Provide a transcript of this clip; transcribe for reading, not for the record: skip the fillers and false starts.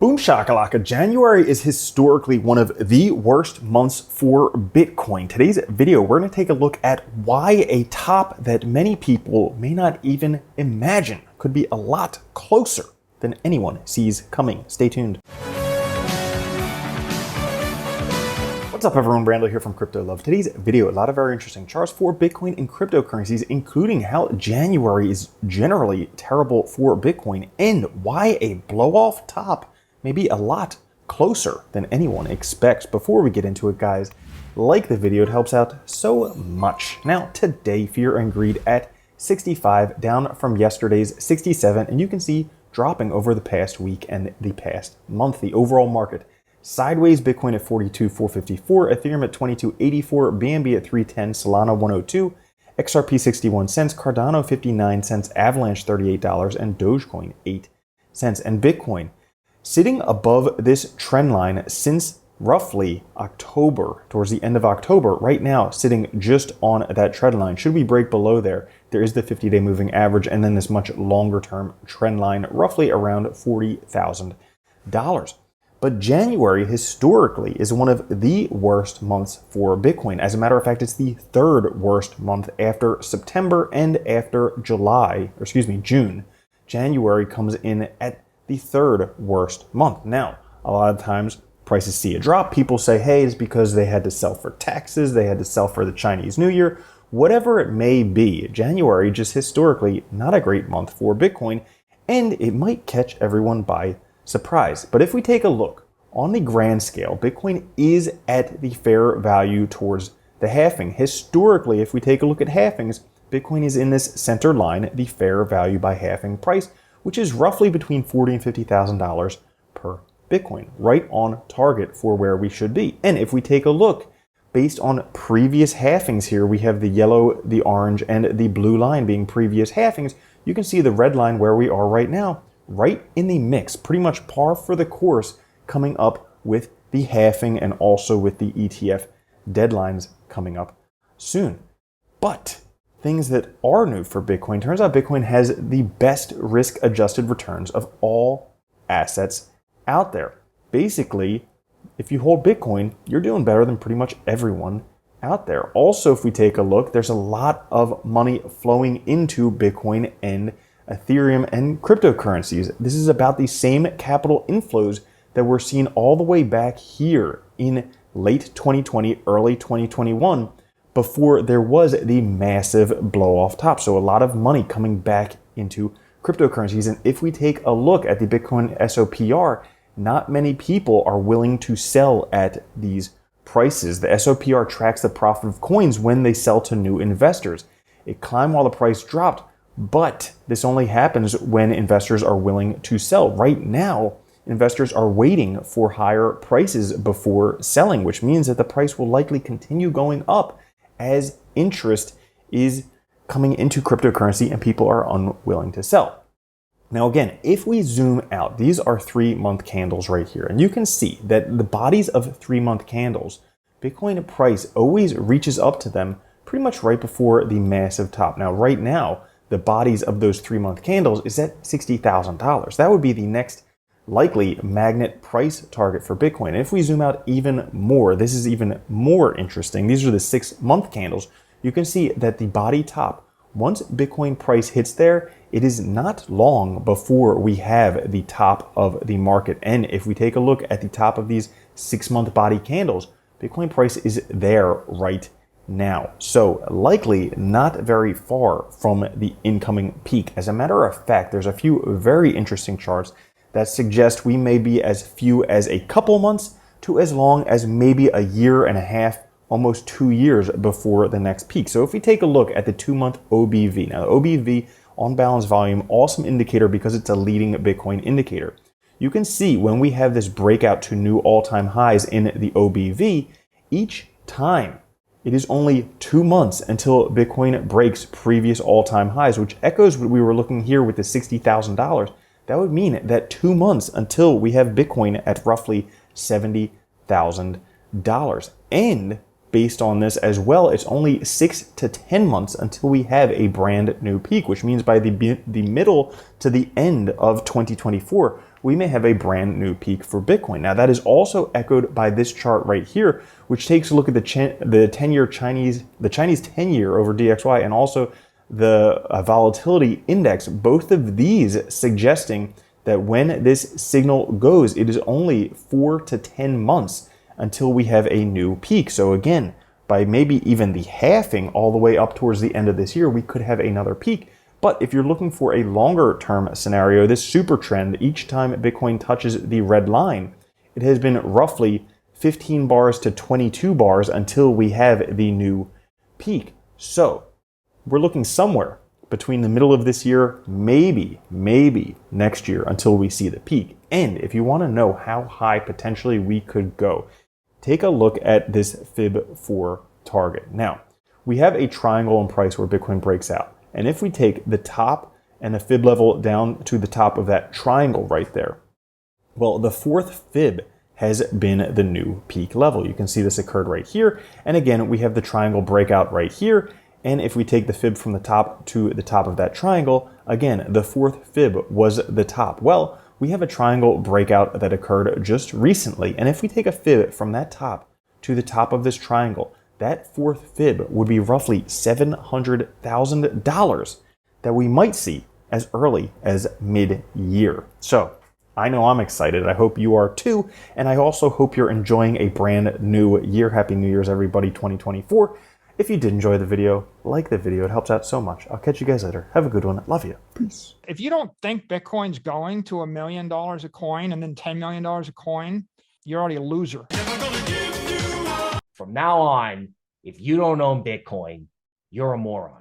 Boom shakalaka, January is historically one of the worst months for Bitcoin. Today's video, we're going to take a look at why a top that many people may not even imagine could be a lot closer than anyone sees coming. Stay tuned. What's up everyone, Brando here from Crypto Love. Today's video, a lot of very interesting charts for Bitcoin and cryptocurrencies, including how January is generally terrible for Bitcoin and why a blow-off top may be a lot closer than anyone expects. Before we get into it, guys, like the video, it helps out so much. Now, today, fear and greed at 65, down from yesterday's 67, and you can see dropping over the past week and the past month. The overall market sideways, Bitcoin at 42,454, Ethereum at 2284, BNB at 310, Solana 102, XRP 61 cents, Cardano 59 cents, Avalanche $38, and Dogecoin 8 cents. And Bitcoin sitting above this trend line since roughly October, towards the end of October, right now sitting just on that trend line. Should we break below there, there is the 50-day moving average and then this much longer term trend line, roughly around $40,000. But January historically is one of the worst months for Bitcoin. As a matter of fact, it's the third worst month after September and after June. January comes in at the third worst month. Now, a lot of times prices see a drop. People say, hey, it's because they had to sell for taxes, they had to sell for the Chinese New Year, whatever it may be. January just historically not a great month for Bitcoin, and it might catch everyone by surprise. But if we take a look on the grand scale, Bitcoin is at the fair value towards the halving. Historically, if we take a look at halvings, Bitcoin is in this center line, the fair value by halving price, which is roughly between $40,000 and $50,000 per Bitcoin, right on target for where we should be. And if we take a look based on previous halvings here, we have the yellow, the orange, and the blue line being previous halvings. You can see the red line where we are right now, right in the mix, pretty much par for the course coming up with the halving and also with the ETF deadlines coming up soon. But things that are new for Bitcoin, turns out Bitcoin has the best risk-adjusted returns of all assets out there. Basically, if you hold Bitcoin, you're doing better than pretty much everyone out there. Also, if we take a look, there's a lot of money flowing into Bitcoin and Ethereum and cryptocurrencies. This is about the same capital inflows that we're seeing all the way back here in late 2020, early 2021, before there was the massive blow off top. So a lot of money coming back into cryptocurrencies. And if we take a look at the Bitcoin SOPR, not many people are willing to sell at these prices. The SOPR tracks the profit of coins when they sell to new investors. It climbed while the price dropped, but this only happens when investors are willing to sell. Right now, investors are waiting for higher prices before selling, which means that the price will likely continue going up as interest is coming into cryptocurrency and people are unwilling to sell. Now again, if we zoom out, these are 3-month candles right here, and you can see that the bodies of 3-month candles, Bitcoin price always reaches up to them pretty much right before the massive top. Now right now, the bodies of those 3-month candles is at $60,000. That would be the next likely magnet price target for Bitcoin. And if we zoom out even more, this is even more interesting. These are the 6-month candles. You can see that the body top, once Bitcoin price hits there, it is not long before we have the top of the market. And if we take a look at the top of these 6-month body candles, Bitcoin price is there right now. So likely not very far from the incoming peak. As a matter of fact, there's a few very interesting charts that suggest we may be as few as a couple months to as long as maybe a year and a half, almost 2 years before the next peak. So if we take a look at the 2-month OBV, now OBV, on balance volume, awesome indicator because it's a leading Bitcoin indicator. You can see when we have this breakout to new all-time highs in the OBV, each time it is only 2 months until Bitcoin breaks previous all-time highs, which echoes what we were looking here with the $60,000. That would mean that 2 months until we have Bitcoin at roughly $70,000. And based on this as well, it's only 6 to 10 months until we have a brand new peak, which means by the middle to the end of 2024, we may have a brand new peak for Bitcoin. Now, that is also echoed by this chart right here, which takes a look at the 10-year Chinese 10-year over DXY, and also the volatility index. Both of these suggesting that when this signal goes, it is only 4 to 10 months until we have a new peak. So again, by maybe even the halving all the way up towards the end of this year, we could have another peak. But if you're looking for a longer term scenario, this super trend, each time Bitcoin touches the red line, it has been roughly 15 bars to 22 bars until we have the new peak. So we're looking somewhere between the middle of this year, maybe next year, until we see the peak. And if you want to know how high potentially we could go, take a look at this fib for target. Now, we have a triangle in price where Bitcoin breaks out. And if we take the top and the fib level down to the top of that triangle right there, well, the fourth fib has been the new peak level. You can see this occurred right here. And again, we have the triangle breakout right here. And if we take the fib from the top to the top of that triangle, again, the fourth fib was the top. Well, we have a triangle breakout that occurred just recently. And if we take a fib from that top to the top of this triangle, that fourth fib would be roughly $700,000 that we might see as early as mid-year. So I know I'm excited. I hope you are too. And I also hope you're enjoying a brand new year. Happy New Year's, everybody, 2024. If you did enjoy the video, like the video. It helps out so much. I'll catch you guys later. Have a good one. Love you. Peace. If you don't think Bitcoin's going to $1 million a coin and then $10 million a coin, you're already a loser. From now on, if you don't own Bitcoin, you're a moron.